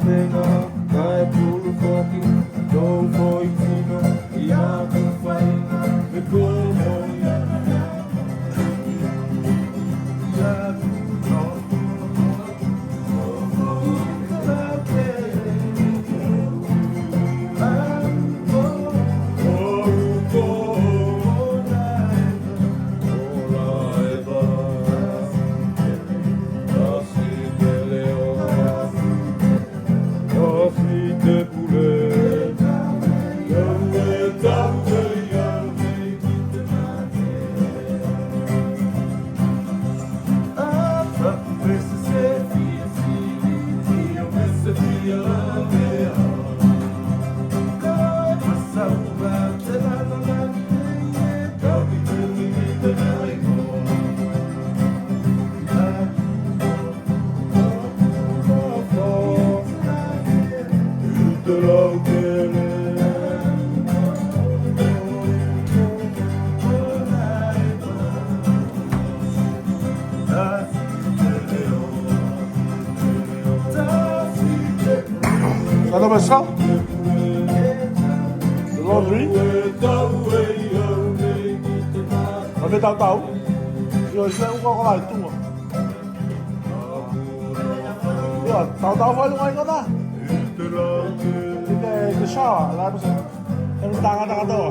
내가 나의 불법이 너무 있으면 이 아픈 파이가 왜 고모야 Ano ba siya? Laundry? Ano tao-tao? Yo, siya yung kakakain ito mo. Yo, tao-tao pa yung ko na. Hindi, ito siya. Alam mo siya. Ano tanga-tanga to?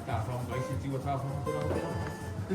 打风，没事，结果他风不让。